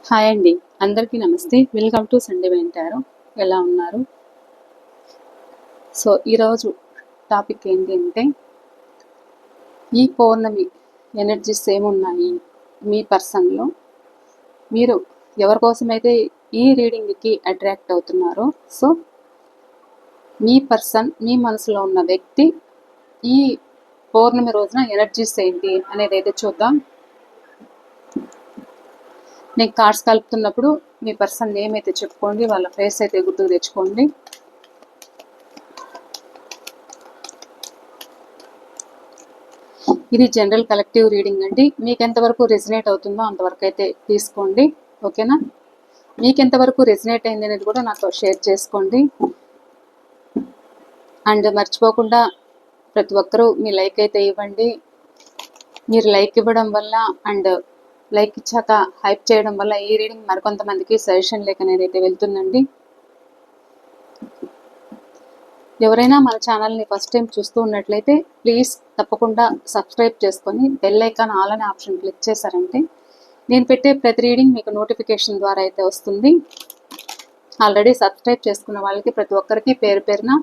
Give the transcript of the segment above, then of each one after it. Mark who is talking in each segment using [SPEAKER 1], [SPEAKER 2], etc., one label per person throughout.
[SPEAKER 1] Hi అండి, అందరికీ నమస్తే. వెల్కమ్ టు సండే వెంటారు. ఎలా ఉన్నారు? సో ఈరోజు టాపిక్ ఏంటి అంటే, ఈ పౌర్ణమి ఎనర్జీస్ ఏమున్నాయి మీ పర్సన్లో, మీరు ఎవరి కోసమైతే ఈ రీడింగ్కి అట్రాక్ట్ అవుతున్నారో, సో మీ పర్సన్, మీ మనసులో ఉన్న వ్యక్తి ఈ పౌర్ణమి రోజున ఎనర్జీస్ ఏంటి అనేది అయితే చూద్దాం. నేను కార్డ్స్ కలుపుతున్నప్పుడు మీ పర్సన్ నేమ్ అయితే చెప్పుకోండి, వాళ్ళ ఫేస్ అయితే గుర్తుకు తెచ్చుకోండి. ఇది జనరల్ కలెక్టివ్ రీడింగ్ అండి. మీకు ఎంతవరకు రెజినేట్ అవుతుందో అంతవరకు అయితే తీసుకోండి, ఓకేనా? మీకు ఎంతవరకు రెజినేట్ అయింది అనేది కూడా నాతో షేర్ చేసుకోండి. అండ్ మర్చిపోకుండా ప్రతి ఒక్కరూ మీ లైక్ అయితే ఇవ్వండి. మీరు లైక్ ఇవ్వడం వల్ల అండ్ లైక్ ఇచ్చాక హైప్ చేయడం వల్ల ఈ రీడింగ్ మరికొంతమందికి సజెషన్ లేక అనేది అయితే వెళ్తుందండి. ఎవరైనా మన ఛానల్ని ఫస్ట్ టైం చూస్తూ ఉన్నట్లయితే ప్లీజ్ తప్పకుండా సబ్స్క్రైబ్ చేసుకొని బెల్ ఐకాన్ ఆల్ అనే ఆప్షన్ క్లిక్ చేశారంటే నేను పెట్టే ప్రతి రీడింగ్ మీకు నోటిఫికేషన్ ద్వారా అయితే వస్తుంది. ఆల్రెడీ సబ్స్క్రైబ్ చేసుకున్న వాళ్ళకి ప్రతి ఒక్కరికి పేరు పేరున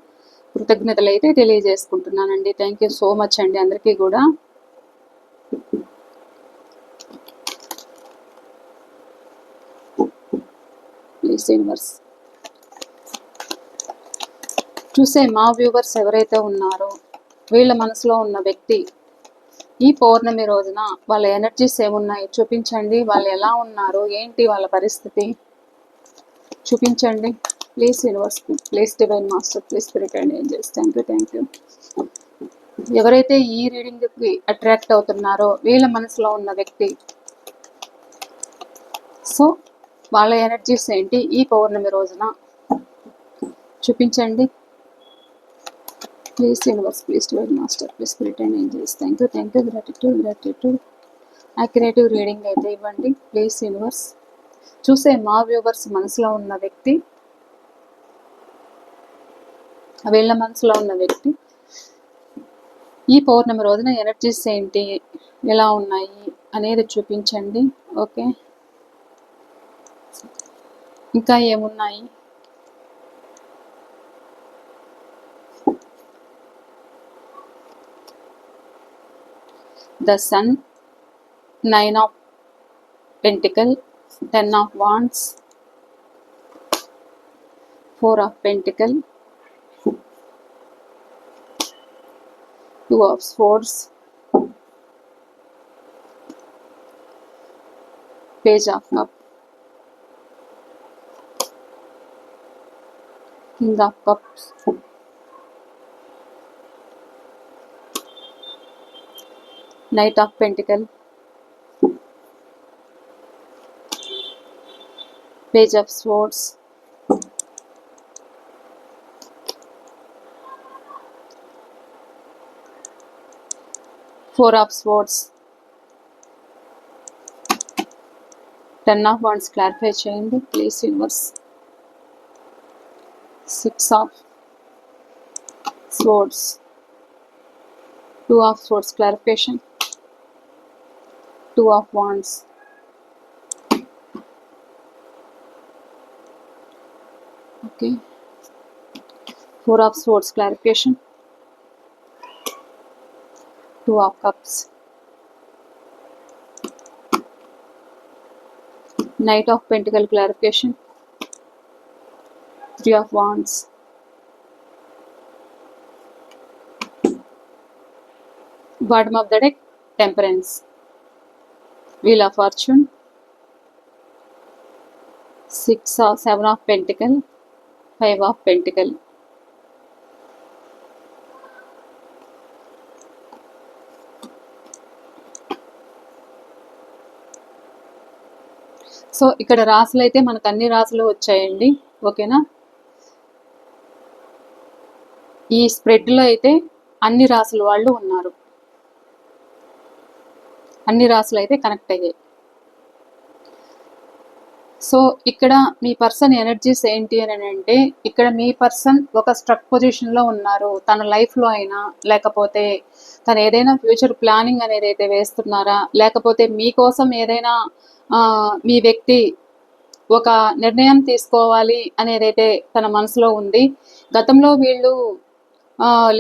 [SPEAKER 1] కృతజ్ఞతలు అయితే తెలియజేసుకుంటున్నానండి. థ్యాంక్ యూ సో మచ్ అండి అందరికీ కూడా. ప్లీజ్ యూనివర్స్ చూసే మా వ్యూవర్స్ ఎవరైతే ఉన్నారో వీళ్ళ మనసులో ఉన్న వ్యక్తి ఈ పౌర్ణమి రోజున వాళ్ళ ఎనర్జీస్ ఏమున్నాయి చూపించండి. వాళ్ళు ఎలా ఉన్నారు, ఏంటి వాళ్ళ పరిస్థితి చూపించండి. Please universe, please divine master, please spirit and angels, thank you. ఎవరైతే ఈ రీడింగ్కి అట్రాక్ట్ అవుతున్నారో వీళ్ళ మనసులో ఉన్న వ్యక్తి, సో వాళ్ళ ఎనర్జీస్ ఏంటి ఈ పౌర్ణమి రోజున చూపించండి. Please universe, please divine master, please spirit and angels, thank you. Gratitude. Accurate reading అయితే ఇవ్వండి ప్లీజ్ యూనివర్స్. చూసే మా వ్యూవర్స్ మనసులో ఉన్న వ్యక్తి, వీళ్ళ మనసులో ఉన్న వ్యక్తి ఈ పౌర్ణమి రోజున ఎనర్జీస్ ఏంటి, ఎలా ఉన్నాయి అనేది చూపించండి. ఓకే, ఇంకా ఏమున్నాయి? The sun, 9 of Pentacle, 10 of Wands, 4 of Pentacle, 2 of Swords, Page of Cups, King of Cups, Knight of Pentacle, Page of Swords, Four of Swords, 10 of Wands. Clarify చేయండి please universe. 6 of Swords, 2 of Swords clarification, 2 of Wands, okay, 4 of Swords clarification, 2 of Cups, Knight of Pentacle clarification, 3 of Wands, bottom of the deck, Temperance, Wheel of Fortune, 7 of Pentacle, 5 of Pentacle. So ఇక్కడ రాసులు అయితే మనకు అన్ని రాసులు వచ్చాయండి, ఓకేనా? ఈ స్ప్రెడ్లో అయితే అన్ని రాసుల వాళ్ళు ఉన్నారు, అన్ని రాసులు అయితే కనెక్ట్ అయ్యాయి. సో ఇక్కడ మీ పర్సన్ ఎనర్జీస్ ఏంటి అని అంటే, ఇక్కడ మీ పర్సన్ ఒక స్ట్రక్ పొజిషన్లో ఉన్నారు. తన లైఫ్లో అయినా లేకపోతే తను ఏదైనా ఫ్యూచర్ ప్లానింగ్ అనేది అయితే వేస్తున్నారా, లేకపోతే మీకోసం ఏదైనా మీ వ్యక్తి ఒక నిర్ణయం తీసుకోవాలి అనేదైతే తన మనసులో ఉంది. గతంలో వీళ్ళు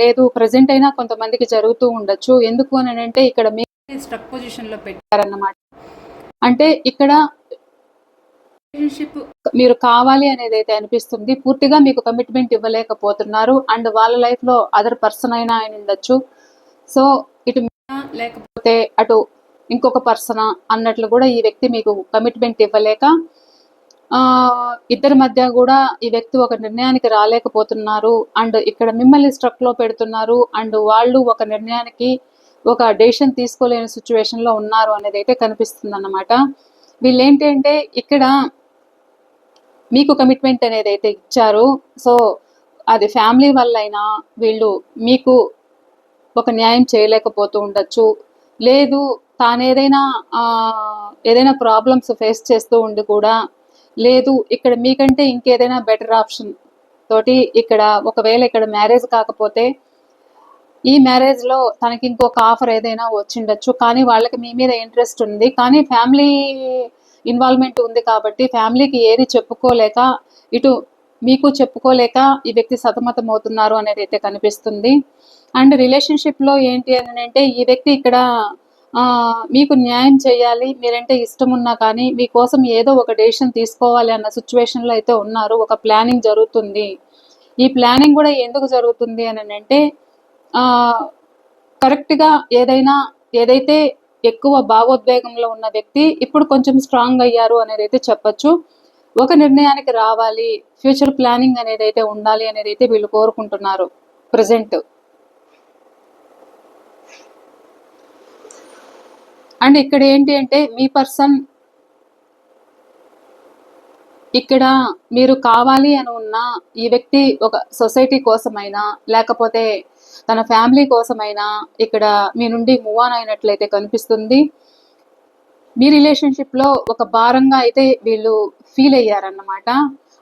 [SPEAKER 1] లేదు ప్రజెంట్ అయినా కొంతమందికి జరుగుతూ ఉండొచ్చు. ఎందుకు అని అంటే ఇక్కడ మీ స్ట్రక్ పొజిషన్లో పెట్టారన్నమాట. అంటే ఇక్కడ రిలేషన్షిప్ మీరు కావాలి అనేది అయితే అనిపిస్తుంది. పూర్తిగా మీకు కమిట్మెంట్ ఇవ్వలేకపోతున్నారు. అండ్ వాళ్ళ లైఫ్లో అదర్ పర్సన్ అయినా ఆయన ఉండొచ్చు. సో ఇటు లేకపోతే అటు ఇంకొక పర్సన్ అన్నట్లు కూడా ఈ వ్యక్తి మీకు కమిట్మెంట్ ఇవ్వలేక ఇద్దరి మధ్య కూడా ఈ వ్యక్తి ఒక నిర్ణయానికి రాలేకపోతున్నారు. అండ్ ఇక్కడ మిమ్మల్ని స్ట్రక్లో పెడుతున్నారు. అండ్ వాళ్ళు ఒక నిర్ణయానికి ఒక డెసిషన్ తీసుకోలేని సిచ్యువేషన్లో ఉన్నారు అనేది అయితే కనిపిస్తుంది అన్నమాట. వీళ్ళు ఏంటి అంటే ఇక్కడ మీకు కమిట్మెంట్ అనేది అయితే ఇచ్చారు. సో అది ఫ్యామిలీ వల్ల అయినా వీళ్ళు మీకు ఒక న్యాయం చేయలేకపోతూ ఉండొచ్చు. లేదు తాను ఏదైనా ప్రాబ్లమ్స్ ఫేస్ చేస్తూ ఉండి కూడా లేదు ఇక్కడ మీకంటే ఇంకేదైనా బెటర్ ఆప్షన్ తోటి ఇక్కడ ఒకవేళ ఇక్కడ మ్యారేజ్ కాకపోతే ఈ మ్యారేజ్లో తనకి ఇంకొక ఆఫర్ ఏదైనా వచ్చిండొచ్చు. కానీ వాళ్ళకి మీ మీద ఇంట్రెస్ట్ ఉంది. కానీ ఫ్యామిలీ ఇన్వాల్వ్మెంట్ ఉంది కాబట్టి ఫ్యామిలీకి ఏది చెప్పుకోలేక ఇటు మీకు చెప్పుకోలేక ఈ వ్యక్తి సతమతం అవుతున్నారు అనేది అయితే కనిపిస్తుంది. అండ్ రిలేషన్షిప్లో ఏంటి అని అంటే ఈ వ్యక్తి ఇక్కడ మీకు న్యాయం చేయాలి, మీరంటే ఇష్టం ఉన్నా కానీ మీకోసం ఏదో ఒక డెసిషన్ తీసుకోవాలి అన్న సిచ్యువేషన్లో అయితే ఉన్నారు. ఒక ప్లానింగ్ జరుగుతుంది. ఈ ప్లానింగ్ కూడా ఎందుకు జరుగుతుంది అని అంటే కరెక్ట్గా ఏదైతే ఎక్కువ భావోద్వేగంలో ఉన్న వ్యక్తి ఇప్పుడు కొంచెం స్ట్రాంగ్ అయ్యారు అనేది అయితే చెప్పచ్చు. ఒక నిర్ణయానికి రావాలి, ఫ్యూచర్ ప్లానింగ్ అనేది అయితే ఉండాలి అనేది అయితే వీళ్ళు కోరుకుంటున్నారు ప్రజెంట్. అండ్ ఇక్కడ ఏంటి అంటే మీ పర్సన్ ఇక్కడ మీరు కావాలి అని ఉన్న ఈ వ్యక్తి ఒక సొసైటీ కోసమైనా లేకపోతే తన ఫ్యామిలీ కోసమైనా ఇక్కడ మీ నుండి మూవ్ ఆన్ అయినట్లయితే కనిపిస్తుంది. మీ రిలేషన్షిప్లో ఒక భారంగా అయితే వీళ్ళు ఫీల్ అయ్యారన్నమాట.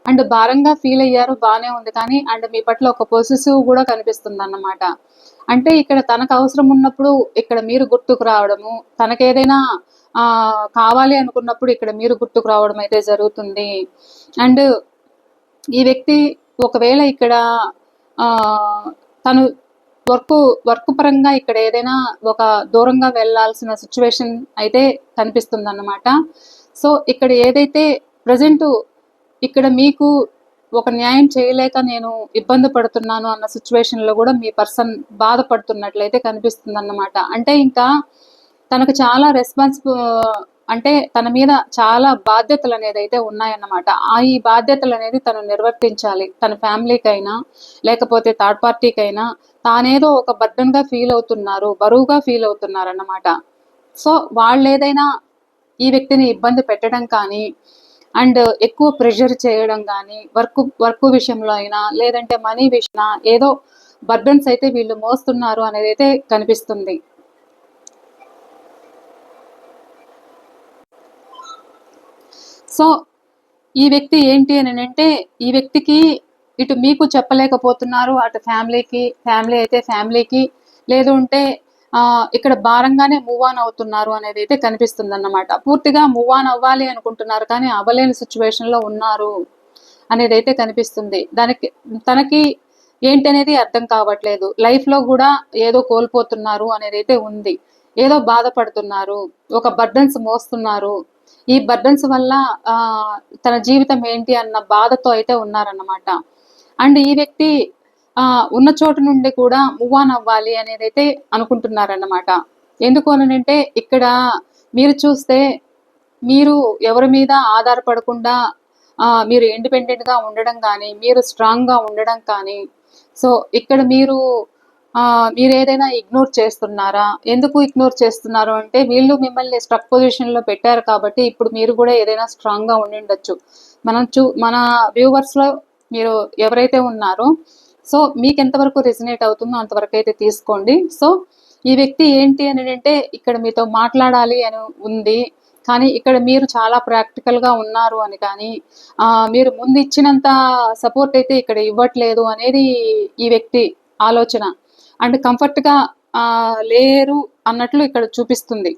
[SPEAKER 1] అండ్ భారంగా ఫీల్ అయ్యారు, బాగానే ఉంది. కానీ అండ్ మీ పట్ల ఒక పొసెసివ్ కూడా కనిపిస్తుంది అన్నమాట. అంటే ఇక్కడ తనకు అవసరం ఉన్నప్పుడు ఇక్కడ మీరు గుర్తుకు రావడము, తనకేదైనా కావాలి అనుకున్నప్పుడు ఇక్కడ మీరు గుర్తుకు రావడం అయితే జరుగుతుంది. అండ్ ఈ వ్యక్తి ఒకవేళ ఇక్కడ తను వర్క్ పరంగా ఇక్కడ ఏదైనా ఒక దూరంగా వెళ్ళాల్సిన సిచ్యువేషన్ అయితే కనిపిస్తుంది అన్నమాట. సో ఇక్కడ ఏదైతే ప్రజెంట్ ఇక్కడ మీకు ఒక న్యాయం చేయలేక నేను ఇబ్బంది పడుతున్నాను అన్న సిచ్యువేషన్లో కూడా మీ పర్సన్ బాధపడుతున్నట్లయితే కనిపిస్తుంది అన్నమాట. అంటే ఇంకా తనకు చాలా అంటే తన మీద చాలా బాధ్యతలు అనేది అయితే ఉన్నాయన్నమాట. ఈ బాధ్యతలు అనేది తను నిర్వర్తించాలి. తన ఫ్యామిలీకైనా లేకపోతే థర్డ్ పార్టీకైనా తానేదో ఒక బర్డన్గా ఫీల్ అవుతున్నారు, బరువుగా ఫీల్ అవుతున్నారు అన్నమాట. సో వాళ్ళు ఏదైనా ఈ వ్యక్తిని ఇబ్బంది పెట్టడం కానీ అండ్ ఎక్కువ ప్రెషర్ చేయడం కానీ వర్క్ విషయంలో అయినా లేదంటే మనీ విషయం ఏదో బర్డన్స్ అయితే వీళ్ళు మోస్తున్నారు అనేది అయితే కనిపిస్తుంది. సో ఈ వ్యక్తి ఏంటి అని అంటే ఈ వ్యక్తికి ఇటు మీకు చెప్పలేకపోతున్నారు, అటు ఫ్యామిలీ అయితే ఫ్యామిలీకి లేదు అంటే ఇక్కడ భారంగానే మూవ్ ఆన్ అవుతున్నారు అనేది అయితే కనిపిస్తుంది అన్నమాట. పూర్తిగా మూవ్ ఆన్ అవ్వాలి అనుకుంటున్నారు కానీ అవ్వలేని సిచ్యువేషన్లో ఉన్నారు అనేది అయితే కనిపిస్తుంది. తనకి ఏంటి అనేది అర్థం కావట్లేదు. లైఫ్లో కూడా ఏదో కోల్పోతున్నారు అనేది అయితే ఉంది. ఏదో బాధపడుతున్నారు, ఒక బర్డన్స్ మోస్తున్నారు. ఈ బర్డన్స్ వల్ల తన జీవితం ఏంటి అన్న బాధతో అయితే ఉన్నారన్నమాట. అండ్ ఈ వ్యక్తి ఉన్న చోటు నుండి కూడా మూవ్ ఆన్ అవ్వాలి అనేది అయితే అనుకుంటున్నారన్నమాట. ఎందుకు అనంటే ఇక్కడ మీరు చూస్తే మీరు ఎవరి మీద ఆధారపడకుండా మీరు ఇండిపెండెంట్గా ఉండడం కానీ మీరు స్ట్రాంగ్గా ఉండడం కానీ సో ఇక్కడ మీరు ఏదైనా ఇగ్నోర్ చేస్తున్నారా? ఎందుకు ఇగ్నోర్ చేస్తున్నారు అంటే వీళ్ళు మిమ్మల్ని స్ట్రక్ పొజిషన్లో పెట్టారు కాబట్టి ఇప్పుడు మీరు కూడా ఏదైనా స్ట్రాంగ్గా ఉండి మన వ్యూవర్స్లో మీరు ఎవరైతే ఉన్నారో సో మీకు ఎంతవరకు రెసినేట్ అవుతుందో అంతవరకు అయితే తీసుకోండి. సో ఈ వ్యక్తి ఏంటి అని అంటే ఇక్కడ మీతో మాట్లాడాలి అని ఉంది కానీ ఇక్కడ మీరు చాలా ప్రాక్టికల్గా ఉన్నారు అని కానీ మీరు ముందు ఇచ్చినంత సపోర్ట్ అయితే ఇక్కడ ఇవ్వట్లేదు అనేది ఈ వ్యక్తి ఆలోచన. అండ్ కంఫర్ట్గా లేరు అన్నట్లు ఇక్కడ చూపిస్తుంది.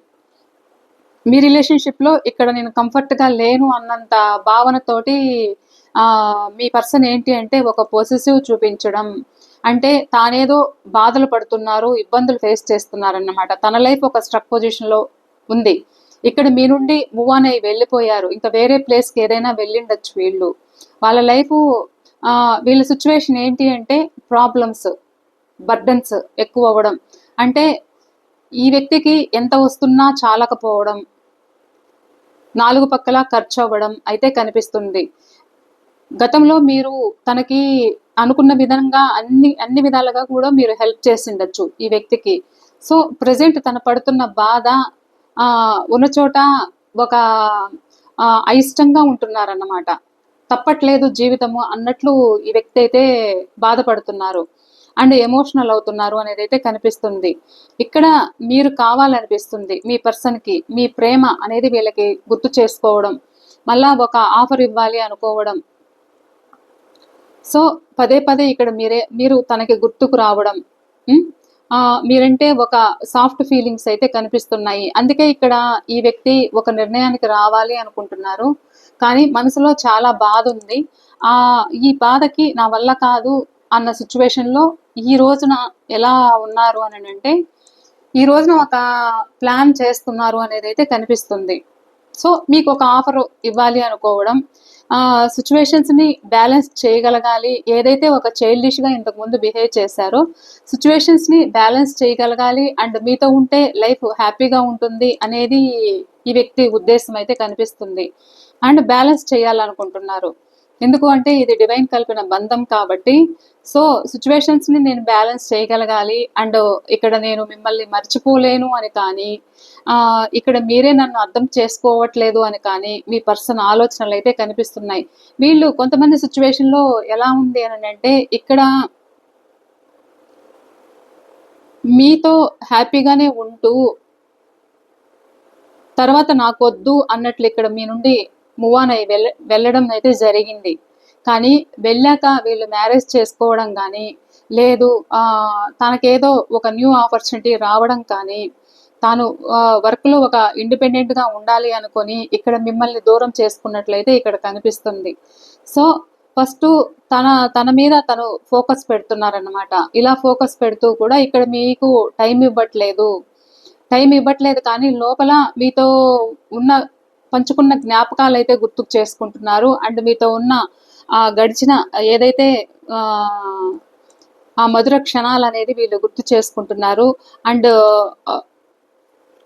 [SPEAKER 1] మీ రిలేషన్షిప్లో ఇక్కడ నేను కంఫర్ట్గా లేను అన్నంత భావనతోటి మీ పర్సన్ ఏంటి అంటే ఒక పొసెసివ్ చూపించడం, అంటే తానేదో బాధలు పడుతున్నారు, ఇబ్బందులు ఫేస్ చేస్తున్నారన్నమాట. తన లైఫ్ ఒక స్ట్రక్ పొజిషన్లో ఉంది. ఇక్కడ మీ నుండి మూవ్ ఆన్ అయ్యి వెళ్ళిపోయారు. ఇంకా వేరే ప్లేస్కి ఏదైనా వెళ్ళిండొచ్చు వీళ్ళు. వాళ్ళ లైఫ్ వీళ్ళ సిచ్యువేషన్ ఏంటి అంటే ప్రాబ్లమ్స్, బర్డన్స్ ఎక్కువ అవ్వడం, అంటే ఈ వ్యక్తికి ఎంత వస్తున్నా చాలకపోవడం, నాలుగు పక్కల ఖర్చు అవ్వడం అయితే కనిపిస్తుంది. గతంలో మీరు తనకి అనుకున్న విధంగా అన్ని విధాలుగా కూడా మీరు హెల్ప్ చేసిండొచ్చు ఈ వ్యక్తికి. సో ప్రజెంట్ తన పడుతున్న బాధ ఉన్న చోట ఒక అయిష్టంగా ఉంటున్నారన్నమాట. తప్పట్లేదు జీవితము అన్నట్లు ఈ వ్యక్తి అయితే బాధపడుతున్నారు అండ్ ఎమోషనల్ అవుతున్నారు అనేది అయితే కనిపిస్తుంది. ఇక్కడ మీరు కావాలనిపిస్తుంది మీ పర్సన్కి, మీ ప్రేమ అనేది వీళ్ళకి గుర్తు చేసుకోవడం, మళ్ళా ఒక ఆఫర్ ఇవ్వాలి అనుకోవడం. సో పదే పదే ఇక్కడ మీరు తనకి గుర్తుకు రావడం, మీరంటే ఒక సాఫ్ట్ ఫీలింగ్స్ అయితే కనిపిస్తున్నాయి. అందుకే ఇక్కడ ఈ వ్యక్తి ఒక నిర్ణయానికి రావాలి అనుకుంటున్నారు, కానీ మనసులో చాలా బాధ ఉంది. ఈ బాధకి నా వల్ల కాదు అన్న సిచ్యువేషన్లో ఈ రోజున ఎలా ఉన్నారు అని అంటే, ఈ రోజున ఒక ప్లాన్ చేస్తున్నారు అనేది అయితే కనిపిస్తుంది. సో మీకు ఒక ఆఫర్ ఇవ్వాలి అనుకోవడం, సిచ్యువేషన్స్ని బ్యాలెన్స్ చేయగలగాలి. ఏదైతే ఒక చైల్డిష్గా ఇంతకుముందు బిహేవ్ చేశారో సిచ్యువేషన్స్ని బ్యాలెన్స్ చేయగలగాలి అండ్ మీతో ఉంటే లైఫ్ హ్యాపీగా ఉంటుంది అనేది ఈ వ్యక్తి ఉద్దేశం అయితే కనిపిస్తుంది. అండ్ బ్యాలెన్స్ చేయాలనుకుంటున్నారు. ఎందుకు అంటే ఇది డివైన్ కలిపిన బంధం కాబట్టి. సో సిచ్యువేషన్స్ని నేను బ్యాలెన్స్ చేయగలగాలి అండ్ ఇక్కడ నేను మిమ్మల్ని మర్చిపోలేను అని కానీ, ఇక్కడ మీరే నన్ను అర్థం చేసుకోవట్లేదు అని కానీ మీ పర్సన్ ఆలోచనలు అయితే కనిపిస్తున్నాయి. వీళ్ళు కొంతమంది సిచ్యువేషన్లో ఎలా ఉంది అని అంటే, ఇక్కడ మీతో హ్యాపీగానే ఉంటూ తర్వాత నాకొద్దు అన్నట్లు ఇక్కడ మీ నుండి మూవ్ ఆన్ అయ్యి వెళ్ళడం అయితే జరిగింది. కానీ వెళ్ళాక వీళ్ళు మ్యారేజ్ చేసుకోవడం కానీ, లేదు తనకేదో ఒక న్యూ ఆపర్చునిటీ రావడం కానీ, తాను వర్క్లో ఒక ఇండిపెండెంట్గా ఉండాలి అనుకొని ఇక్కడ మిమ్మల్ని దూరం చేసుకున్నట్లయితే ఇక్కడ కనిపిస్తుంది. సో ఫస్ట్ తన మీద తను ఫోకస్ పెడుతున్నారన్నమాట. ఇలా ఫోకస్ పెడుతూ కూడా ఇక్కడ మీకు టైం ఇవ్వట్లేదు కానీ లోపల మీతో ఉన్న పంచుకున్న జ్ఞాపకాలు అయితే గుర్తుకు చేసుకుంటున్నారు అండ్ మీతో ఉన్న గడిచిన ఏదైతే ఆ మధుర క్షణాలు అనేది వీళ్ళు గుర్తు చేసుకుంటున్నారు. అండ్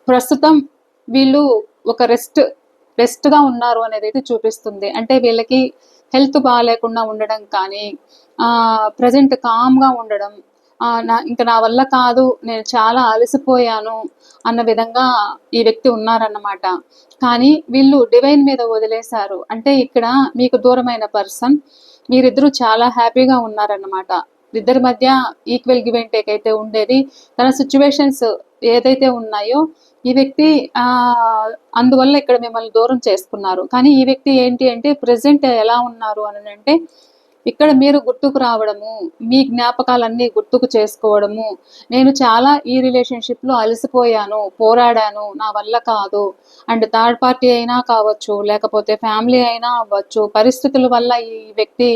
[SPEAKER 1] ప్రస్తుతం వీళ్ళు ఒక రెస్ట్గా ఉన్నారు అనేది అయితే చూపిస్తుంది. అంటే వీళ్ళకి హెల్త్ బాగాలేకుండా ఉండడం కానీ, ప్రజెంట్ కామ్గా ఉండడం, ఇంకా నా వల్ల కాదు, నేను చాలా అలసిపోయాను అన్న విధంగా ఈ వ్యక్తి ఉన్నారన్నమాట. కానీ వీళ్ళు డివైన్ మీద వదిలేశారు. అంటే ఇక్కడ మీకు దూరమైన పర్సన్, మీరిద్దరూ చాలా హ్యాపీగా ఉన్నారన్నమాట. ఇద్దరి మధ్య ఈక్వల్ గివ్ అండ్ టేక్ అయితే ఉండేది. తన సిచ్యువేషన్స్ ఏదైతే ఉన్నాయో ఈ వ్యక్తి అందువల్ల ఇక్కడ మిమ్మల్ని దూరం చేసుకున్నారు. కానీ ఈ వ్యక్తి ఏంటి అంటే ప్రజెంట్ ఎలా ఉన్నారు అని అంటే, ఇక్కడ మీరు గుర్తుకు రావడము, మీ జ్ఞాపకాలన్నీ గుర్తుకు చేసుకోవడము, నేను చాలా ఈ రిలేషన్షిప్లో అలసిపోయాను, పోరాడాను, నా వల్ల కాదు, అండ్ థర్డ్ పార్టీ అయినా కావచ్చు, లేకపోతే ఫ్యామిలీ అయినా అవ్వచ్చు, పరిస్థితుల వల్ల ఈ వ్యక్తి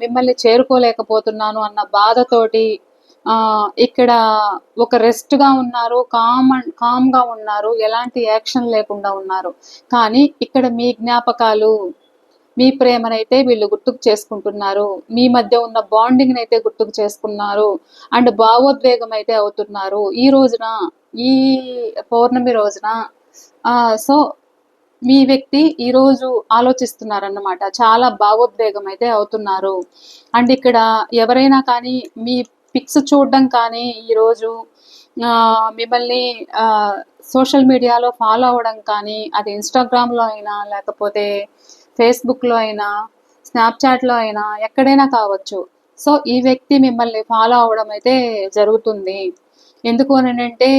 [SPEAKER 1] మిమ్మల్ని చేరుకోలేకపోతున్నాను అన్న బాధతోటి ఇక్కడ ఒక రెస్ట్గా ఉన్నారు, కామ్గా ఉన్నారు, ఎలాంటి యాక్షన్ లేకుండా ఉన్నారు. కానీ ఇక్కడ మీ జ్ఞాపకాలు, మీ ప్రేమనైతే వీళ్ళు గుర్తుకు చేసుకుంటున్నారు, మీ మధ్య ఉన్న బాండింగ్ అయితే గుర్తుకు చేసుకున్నారు అండ్ భావోద్వేగం అయితే అవుతున్నారు ఈ రోజున, ఈ పౌర్ణమి రోజున. సో మీ వ్యక్తి ఈరోజు ఆలోచిస్తున్నారన్నమాట, చాలా భావోద్వేగం అయితే అవుతున్నారు. అండ్ ఇక్కడ ఎవరైనా కానీ మీ పిక్స్ చూడడం కానీ, ఈరోజు మిమ్మల్ని సోషల్ మీడియాలో ఫాలో అవ్వడం కానీ, అది ఇన్స్టాగ్రామ్లో అయినా, లేకపోతే ఫేస్బుక్లో అయినా, స్నాప్చాట్లో అయినా, ఎక్కడైనా కావచ్చు. సో ఈ వ్యక్తి మిమ్మల్ని ఫాలో అవ్వడం అయితే జరుగుతుంది. ఎందుకు అని అంటే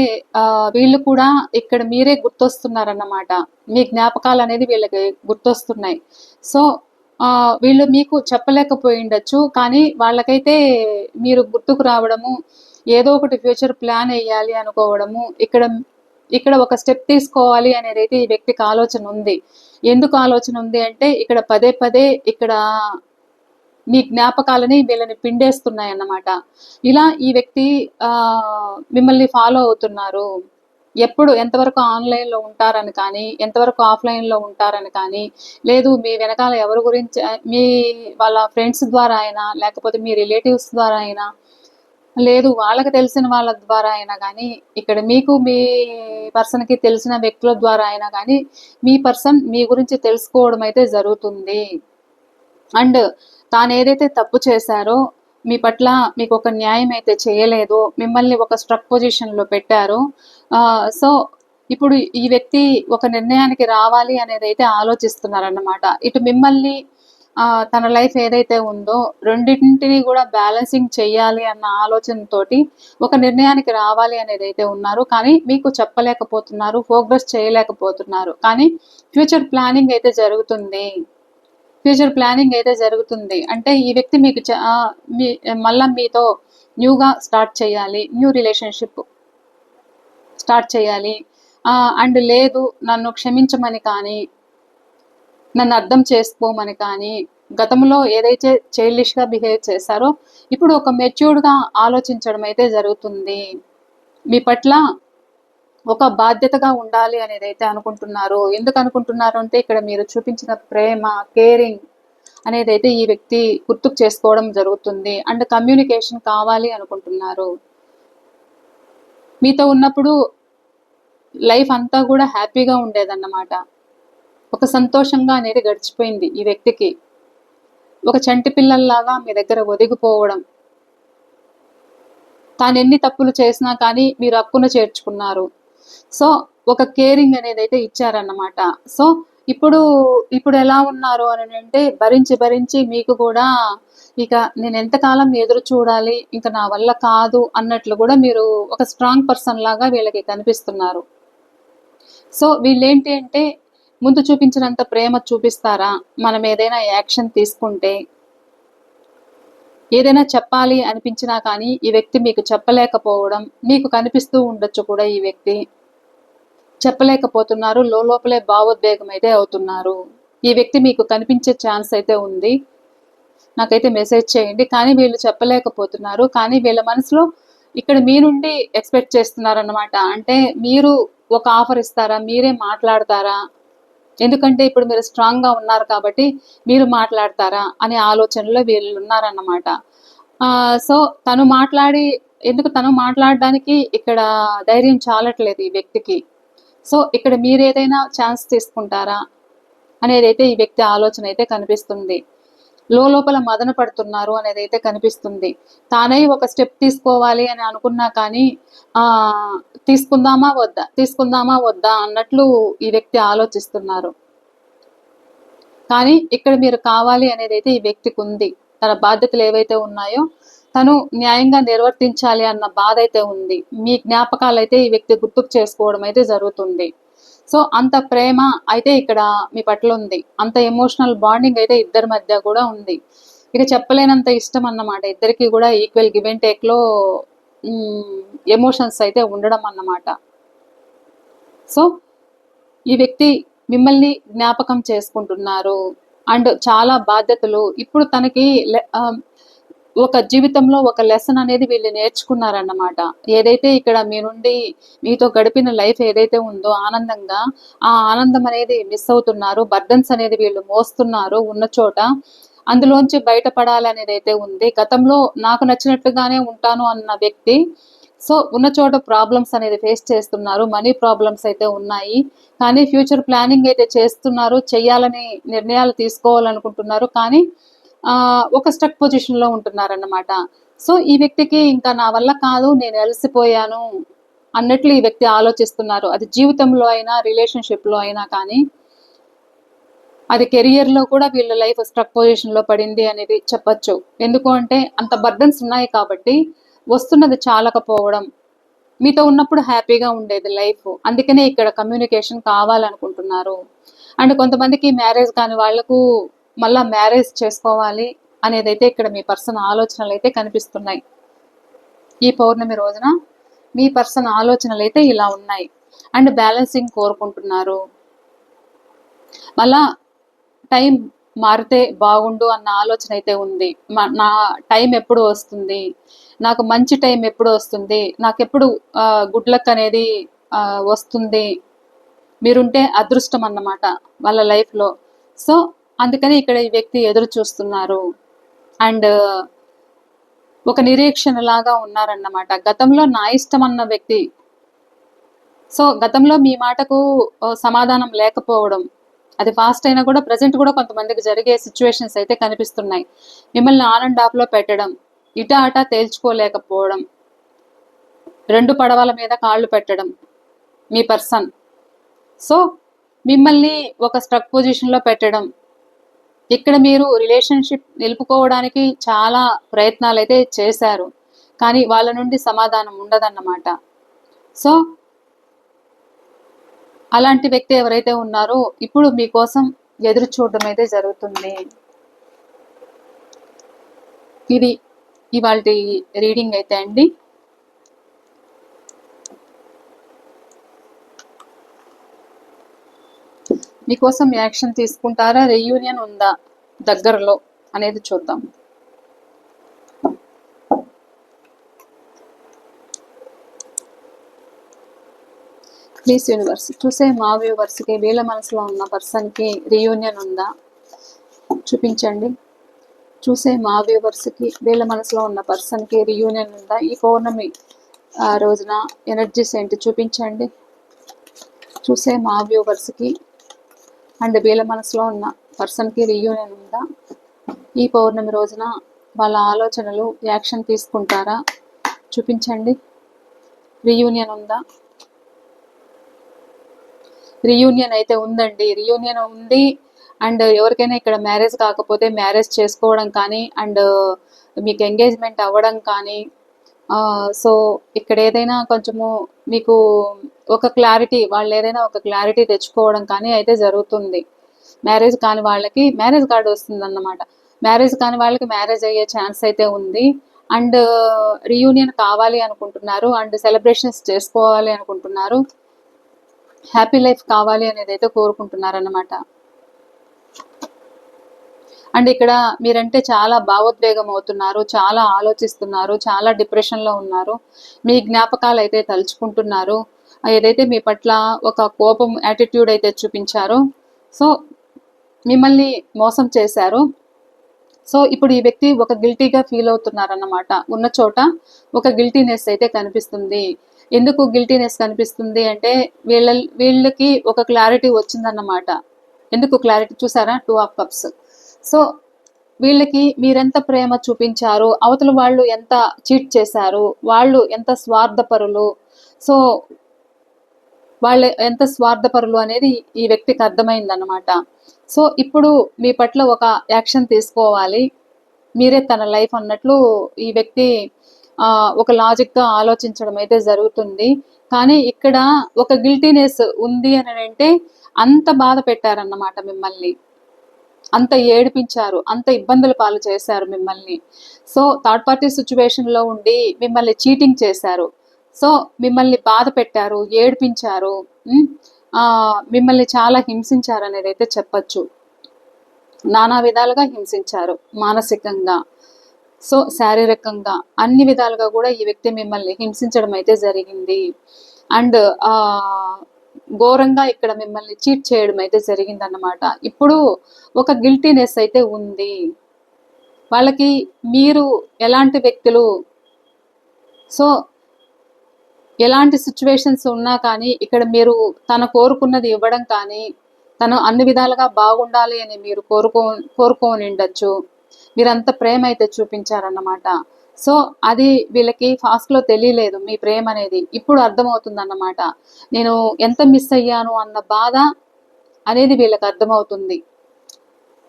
[SPEAKER 1] వీళ్ళు కూడా ఇక్కడ మీరే గుర్తొస్తున్నారన్నమాట. మీ జ్ఞాపకాలు అనేది వీళ్ళకి గుర్తొస్తున్నాయి. సో వీళ్ళు మీకు చెప్పలేకపోయిండొచ్చు, కానీ వాళ్ళకైతే మీరు గుర్తుకు రావడము, ఏదో ఒకటి ఫ్యూచర్ ప్లాన్ వేయాలి అనుకోవడము, ఇక్కడ ఇక్కడ ఒక స్టెప్ తీసుకోవాలి అనేది అయితే ఈ వ్యక్తికి ఆలోచన ఉంది. ఎందుకు ఆలోచన ఉంది అంటే ఇక్కడ పదే పదే ఇక్కడ మీ జ్ఞాపకాలని వీళ్ళని పిండేస్తున్నాయన్నమాట. ఇలా ఈ వ్యక్తి మిమ్మల్ని ఫాలో అవుతున్నారు. ఎప్పుడు ఎంతవరకు ఆన్లైన్లో ఉంటారని కానీ, ఎంతవరకు ఆఫ్లైన్లో ఉంటారని కానీ, లేదు మీ వెనకాల ఎవరి గురించి మీ వాళ్ళ ఫ్రెండ్స్ ద్వారా అయినా, లేకపోతే మీ రిలేటివ్స్ ద్వారా అయినా, లేదు వాళ్ళకి తెలిసిన వాళ్ళ ద్వారా అయినా కానీ, ఇక్కడ మీకు మీ పర్సన్కి తెలిసిన వ్యక్తుల ద్వారా అయినా కానీ, మీ పర్సన్ మీ గురించి తెలుసుకోవడం అయితే జరుగుతుంది. అండ్ తాను ఏదైతే తప్పు చేశారో, మీ పట్ల మీకు ఒక న్యాయం అయితే చేయలేదు, మిమ్మల్ని ఒక స్ట్రక్ పొజిషన్లో పెట్టారు. సో ఇప్పుడు ఈ వ్యక్తి ఒక నిర్ణయానికి రావాలి అనేది అయితే ఆలోచిస్తున్నారన్నమాట. ఇటు మిమ్మల్ని తన లైఫ్ ఏదైతే ఉందో రెండింటిని కూడా బ్యాలెన్సింగ్ చెయ్యాలి అన్న ఆలోచనతోటి ఒక నిర్ణయానికి రావాలి అనేది అయితే ఉన్నారు. కానీ మీకు చెప్పలేకపోతున్నారు, ప్రోగ్రెస్ చేయలేకపోతున్నారు. కానీ ఫ్యూచర్ ప్లానింగ్ అయితే జరుగుతుంది. ఫ్యూచర్ ప్లానింగ్ అయితే జరుగుతుంది. అంటే ఈ వ్యక్తి మీకు మళ్ళా మీతో న్యూగా స్టార్ట్ చేయాలి, న్యూ రిలేషన్షిప్ స్టార్ట్ చేయాలి. అండ్ లేదు నన్ను క్షమించమని కానీ, నన్ను అర్థం చేసుకోమని కానీ, గతంలో ఏదైతే చైల్డిష్గా బిహేవ్ చేశారో ఇప్పుడు ఒక మెచ్యూర్డ్గా ఆలోచించడం అయితే జరుగుతుంది. మీ పట్ల ఒక బాధ్యతగా ఉండాలి అనేది అయితే అనుకుంటున్నారు. ఎందుకు అనుకుంటున్నారు అంటే ఇక్కడ మీరు చూపించిన ప్రేమ, కేరింగ్ అనేది అయితే ఈ వ్యక్తి గుర్తుకు చేసుకోవడం జరుగుతుంది. అండ్ కమ్యూనికేషన్ కావాలి అనుకుంటున్నారు. మీతో ఉన్నప్పుడు లైఫ్ అంతా కూడా హ్యాపీగా ఉండేదన్నమాట. ఒక సంతోషంగా అనేది గడిచిపోయింది ఈ వ్యక్తికి. ఒక చంటి పిల్లల్లాగా మీ దగ్గర ఒదిగిపోవడం, తాను ఎన్ని తప్పులు చేసినా కానీ మీరు హక్కున చేర్చుకున్నారు. సో ఒక కేరింగ్ అనేది అయితే ఇచ్చారన్నమాట. సో ఇప్పుడు ఎలా ఉన్నారు అని అంటే భరించి మీకు కూడా ఇక నేను ఎంతకాలం ఎదురు చూడాలి, ఇంకా నా వల్ల కాదు అన్నట్లు కూడా మీరు ఒక స్ట్రాంగ్ పర్సన్ లాగా వీళ్ళకి కనిపిస్తున్నారు. సో వీళ్ళేంటి అంటే ముందు చూపించినంత ప్రేమ చూపిస్తారా, మనం ఏదైనా యాక్షన్ తీసుకుంటే, ఏదైనా చెప్పాలి అనిపించినా కానీ ఈ వ్యక్తి మీకు చెప్పలేకపోవడం మీకు కనిపిస్తూ ఉండొచ్చు కూడా. ఈ వ్యక్తి చెప్పలేకపోతున్నారు, లోపలే భావోద్వేగం అయితే అవుతున్నారు. ఈ వ్యక్తి మీకు కనిపించే ఛాన్స్ అయితే ఉంది. నాకైతే మెసేజ్ చేయండి. కానీ వీళ్ళు చెప్పలేకపోతున్నారు. కానీ వీళ్ళ మనసులో ఇక్కడ మీ నుండి ఎక్స్పెక్ట్ చేస్తున్నారన్నమాట. అంటే మీరు ఒక ఆఫర్ ఇస్తారా, మీరే మాట్లాడతారా, ఎందుకంటే ఇప్పుడు మీరు స్ట్రాంగ్గా ఉన్నారు కాబట్టి మీరు మాట్లాడతారా అనే ఆలోచనలో వీళ్ళు ఉన్నారన్నమాట. సో తను మాట్లాడడానికి ఇక్కడ ధైర్యం చాలట్లేదు ఈ వ్యక్తికి. సో ఇక్కడ మీరు ఏదైనా ఛాన్స్ తీసుకుంటారా అనేది అయితే ఈ వ్యక్తి ఆలోచన అయితే కనిపిస్తుంది. లోపల మదన పడుతున్నారు అనేది అయితే కనిపిస్తుంది. తానై ఒక స్టెప్ తీసుకోవాలి అని అనుకున్నా కానీ తీసుకుందామా వద్దా అన్నట్లు ఈ వ్యక్తి ఆలోచిస్తున్నారు. కానీ ఇక్కడ మీరు కావాలి అనేది అయితే ఈ వ్యక్తికి ఉంది. తన బాధ్యతలు ఏవైతే ఉన్నాయో తను న్యాయంగా నిర్వర్తించాలి అన్న బాధ అయితే ఉంది. మీ జ్ఞాపకాలు అయితే ఈ వ్యక్తి గుర్తుకు చేసుకోవడం అయితే జరుగుతుంది. సో అంత ప్రేమ అయితే ఇక్కడ మీ పట్ల ఉంది. అంత ఎమోషనల్ బాండింగ్ అయితే ఇద్దరి మధ్య కూడా ఉంది. ఇక చెప్పలేనంత ఇష్టం అన్నమాట. ఇద్దరికి కూడా ఈక్వల్ గివ్ అండ్ టేక్లో ఎమోషన్స్ అయితే ఉండడం అన్నమాట. సో ఈ వ్యక్తి మిమ్మల్ని జ్ఞాపకం చేసుకుంటున్నారు. అండ్ చాలా బాధ్యతలు ఇప్పుడు తనకి ఒక జీవితంలో ఒక లెసన్ అనేది వీళ్ళు నేర్చుకున్నారన్నమాట. ఏదైతే ఇక్కడ మీ నుండి మీతో గడిపిన లైఫ్ ఏదైతే ఉందో ఆనందంగా, ఆ ఆనందం అనేది మిస్ అవుతున్నారు. బర్డన్స్ అనేది వీళ్ళు మోస్తున్నారు ఉన్న చోట. అందులోంచి బయటపడాలనేది అయితే ఉంది. గతంలో నాకు నచ్చినట్లుగానే ఉంటాను అన్న వ్యక్తి సో ఉన్న చోట ప్రాబ్లమ్స్ అనేది ఫేస్ చేస్తున్నారు. మనీ ప్రాబ్లమ్స్ అయితే ఉన్నాయి. కానీ ఫ్యూచర్ ప్లానింగ్ అయితే చేస్తున్నారు. చెయ్యాలని నిర్ణయాలు తీసుకోవాలనుకుంటున్నారు. కానీ ఒక స్టక్ పొజిషన్లో ఉంటున్నారన్నమాట. సో ఈ వ్యక్తికి ఇంకా నా వల్ల కాదు, నేను అలసిపోయాను అన్నట్లు ఈ వ్యక్తి ఆలోచిస్తున్నారు. అది జీవితంలో అయినా, రిలేషన్షిప్లో అయినా కానీ, అది కెరియర్లో కూడా వీళ్ళ లైఫ్ స్ట్రక్ పొజిషన్లో పడింది అనేది చెప్పచ్చు. ఎందుకు అంటే అంత బర్డన్స్ ఉన్నాయి కాబట్టి వస్తున్నది చాలకపోవడం. మీతో ఉన్నప్పుడు హ్యాపీగా ఉండేది లైఫ్, అందుకనే ఇక్కడ కమ్యూనికేషన్ కావాలనుకుంటున్నారు. అండ్ కొంతమందికి మ్యారేజ్ కాని వాళ్లకు మళ్ళా మ్యారేజ్ చేసుకోవాలి అనేది అయితే ఇక్కడ మీ పర్సన్ ఆలోచనలు అయితే కనిపిస్తున్నాయి. ఈ పౌర్ణమి రోజున మీ పర్సన్ ఆలోచనలు అయితే ఇలా ఉన్నాయి. అండ్ బ్యాలెన్సింగ్ కోరుకుంటున్నారు. మళ్ళా టైం మారితే బాగుండు అన్న ఆలోచన అయితే ఉంది. నా టైం ఎప్పుడు వస్తుంది, నాకు మంచి టైం ఎప్పుడు వస్తుంది, నాకు ఎప్పుడు గుడ్ లక్ అనేది వస్తుంది, మీరుంటే అదృష్టం అన్నమాట వాళ్ళ లైఫ్లో. సో అందుకని ఇక్కడ ఈ వ్యక్తి ఎదురు చూస్తున్నారు అండ్ ఒక నిరీక్షణ లాగా ఉన్నారన్నమాట. గతంలో నా ఇష్టం అన్న వ్యక్తి, సో గతంలో మీ మాటకు సమాధానం లేకపోవడం, అది ఫాస్ట్ అయినా కూడా ప్రజెంట్ కూడా కొంతమందికి జరిగే సిచ్యువేషన్స్ అయితే కనిపిస్తున్నాయి. మిమ్మల్ని ఆన్ అండ్ ఆఫ్లో పెట్టడం, ఇటా అటా తేల్చుకోలేకపోవడం, రెండు పడవల మీద కాళ్ళు పెట్టడం మీ పర్సన్. సో మిమ్మల్ని ఒక స్ట్రక్ పొజిషన్లో పెట్టడం, ఇక్కడ మీరు రిలేషన్షిప్ నిలుపుకోవడానికి చాలా ప్రయత్నాలు అయితే చేశారు, కానీ వాళ్ళ నుండి సమాధానం ఉండదన్నమాట. సో అలాంటి వ్యక్తి ఎవరైతే ఉన్నారో ఇప్పుడు మీకోసం ఎదురు చూడడం అయితే జరుగుతుంది. ఇది ఇవాల్టి రీడింగ్ అయితే అండి. మీకోసం యాక్షన్ తీసుకుంటారా, రీయూనియన్ ఉందా దగ్గరలో అనేది చూద్దాం. ప్లీజ్ యూనివర్స్ చూసే మా వ్యూవర్స్కి వీళ్ళ మనసులో ఉన్న పర్సన్కి రీయూనియన్ ఉందా చూపించండి. చూసే మా వ్యూవర్స్కి వీళ్ళ మనసులో ఉన్న పర్సన్కి రీయూనియన్ ఉందా, ఈ పౌర్ణమి రోజున ఎనర్జీస్ ఏంటి చూపించండి. చూసే మా వ్యూవర్స్కి అండ్ వీళ్ళ మనసులో ఉన్న పర్సన్కి రీయూనియన్ ఉందా, ఈ పౌర్ణమి రోజున వాళ్ళ ఆలోచనలు యాక్షన్ తీసుకుంటారా చూపించండి. రీయూనియన్ ఉందా, రీయూనియన్ అయితే ఉందండి, రీయూనియన్ ఉంది. అండ్ ఎవరికైనా ఇక్కడ మ్యారేజ్ కాకపోతే మ్యారేజ్ చేసుకోవడం కానీ అండ్ మీకు ఎంగేజ్మెంట్ అవ్వడం కానీ, సో ఇక్కడ ఏదైనా కొంచెము మీకు ఒక క్లారిటీ, వాళ్ళు ఏదైనా ఒక క్లారిటీ తెచ్చుకోవడం కానీ అయితే జరుగుతుంది. మ్యారేజ్ కాని వాళ్ళకి మ్యారేజ్ కార్డు వస్తుంది అన్నమాట. మ్యారేజ్ కాని వాళ్ళకి మ్యారేజ్ అయ్యే ఛాన్స్ అయితే ఉంది. అండ్ రీయూనియన్ కావాలి అనుకుంటున్నారు అండ్ సెలబ్రేషన్స్ చేసుకోవాలి అనుకుంటున్నారు, హ్యాపీ లైఫ్ కావాలి అనేది అయితే కోరుకుంటున్నారు అన్నమాట. అండ్ ఇక్కడ మీరంటే చాలా భావోద్వేగం అవుతున్నారు, చాలా ఆలోచిస్తున్నారు, చాలా డిప్రెషన్లో ఉన్నారు, మీ జ్ఞాపకాలు అయితే తలుచుకుంటున్నారు, ఏదైతే మీ పట్ల ఒక కోపం యాటిట్యూడ్ అయితే చూపించారో, సో మిమ్మల్ని మోసం చేశారు. సో ఇప్పుడు ఈ వ్యక్తి ఒక గిల్టీగా ఫీల్ అవుతున్నారన్నమాట. ఉన్న చోట ఒక గిల్టీనెస్ అయితే కనిపిస్తుంది. ఎందుకు గిల్టీనెస్ కనిపిస్తుంది అంటే వీళ్ళకి ఒక క్లారిటీ వచ్చిందన్నమాట. ఎందుకు క్లారిటీ చూసారా, 2 ఆఫ్ కప్స్. సో వీళ్ళకి మీరెంత ప్రేమ చూపించారు, అవతల వాళ్ళు ఎంత చీట్ చేశారు, వాళ్ళు ఎంత స్వార్థపరులు, సో వాళ్ళు ఎంత స్వార్థపరులు అనేది ఈ వ్యక్తికి అర్థమైందన్నమాట. సో ఇప్పుడు మీ పట్ల ఒక యాక్షన్ తీసుకోవాలి, మీరే తన లైఫ్ అన్నట్లు ఈ వ్యక్తి ఒక లాజిక్గా ఆలోచించడం అయితే జరుగుతుంది. కానీ ఇక్కడ ఒక గిల్టీనెస్ ఉంది అని అంటే అంత బాధ పెట్టారన్నమాట మిమ్మల్ని, అంత ఏడిపించారు, అంత ఇబ్బందుల పాలు చేశారు మిమ్మల్ని. సో థర్డ్ పార్టీ సిచ్యువేషన్లో ఉండి మిమ్మల్ని చీటింగ్ చేశారు, సో మిమ్మల్ని బాధ పెట్టారు, ఏడిపించారు, మిమ్మల్ని చాలా హింసించారు అనేది అయితే చెప్పచ్చు. నానా విధాలుగా హింసించారు, మానసికంగా, సో శారీరకంగా, అన్ని విధాలుగా కూడా ఈ వ్యక్తి మిమ్మల్ని హింసించడం అయితే జరిగింది. అండ్ ఘోరంగా ఇక్కడ మిమ్మల్ని చీట్ చేయడం అయితే జరిగిందన్నమాట. ఇప్పుడు ఒక గిల్టీనెస్ అయితే ఉంది వాళ్ళకి. మీరు ఎలాంటి వ్యక్తులు, సో ఎలాంటి సిచ్యువేషన్స్ ఉన్నా కానీ ఇక్కడ మీరు తన కోరుకున్నది ఇవ్వడం కానీ, తను అన్ని విధాలుగా బాగుండాలి అని మీరు కోరుకోని ఉండొచ్చు. మీరంత ప్రేమ అయితే చూపించారన్నమాట. సో అది వీళ్ళకి ఫాస్ట్లో తెలియలేదు మీ ప్రేమ అనేది, ఇప్పుడు అర్థమవుతుంది అన్నమాట. నేను ఎంత మిస్ అయ్యాను అన్న బాధ అనేది వీళ్ళకి అర్థమవుతుంది.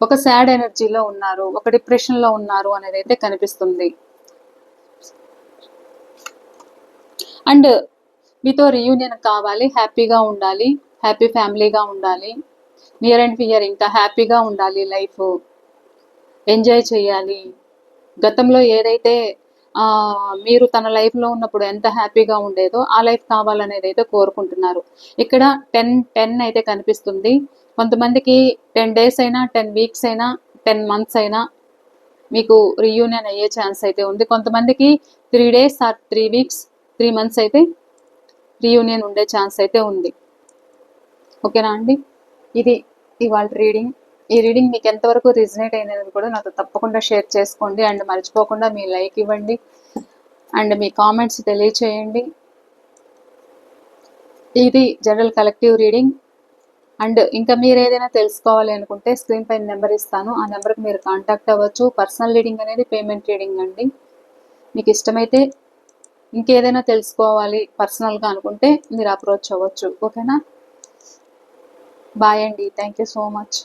[SPEAKER 1] ఒక సాడ్ ఎనర్జీలో ఉన్నారు, ఒక డిప్రెషన్లో ఉన్నారు అనేది అయితే కనిపిస్తుంది. అండ్ మీతో రీయూనియన్ కావాలి, హ్యాపీగా ఉండాలి, హ్యాపీ ఫ్యామిలీగా ఉండాలి, నియర్ అండ్ ఫియర్ ఇంకా హ్యాపీగా ఉండాలి, లైఫ్ ఎంజాయ్ చేయాలి. గతంలో ఏదైతే మీరు తన లైఫ్లో ఉన్నప్పుడు ఎంత హ్యాపీగా ఉండేదో ఆ లైఫ్ కావాలనేది అయితే కోరుకుంటున్నారు. ఇక్కడ 10 అయితే కనిపిస్తుంది. కొంతమందికి 10 డేస్ అయినా, 10 వీక్స్ అయినా, 10 మంత్స్ అయినా మీకు రీయూనియన్ అయ్యే ఛాన్స్ అయితే ఉంది. కొంతమందికి 3 డేస్ ఆర్ 3 వీక్స్, 3 మంత్స్ అయితే రీయూనియన్ ఉండే ఛాన్స్ అయితే ఉంది. ఓకేనా అండి? ఇది ఇవాళ రీడింగ్. ఈ రీడింగ్ మీకు ఎంతవరకు రిజనేట్ అయినది కూడా నాతో తప్పకుండా షేర్ చేసుకోండి. అండ్ మర్చిపోకుండా మీ లైక్ ఇవ్వండి అండ్ మీ కామెంట్స్ తెలియచేయండి. ఇది జనరల్ కలెక్టివ్ రీడింగ్. అండ్ ఇంకా మీరు ఏదైనా తెలుసుకోవాలి అనుకుంటే స్క్రీన్ పైన నెంబర్ ఇస్తాను, ఆ నెంబర్కి మీరు కాంటాక్ట్ అవ్వచ్చు. పర్సనల్ రీడింగ్ అనేది పేమెంట్ రీడింగ్ అండి. మీకు ఇష్టమైతే ఇంకేదైనా తెలుసుకోవాలి పర్సనల్గా అనుకుంటే మీరు అప్రోచ్ అవ్వచ్చు. ఓకేనా? బాయ్ అండి. Thank you so much.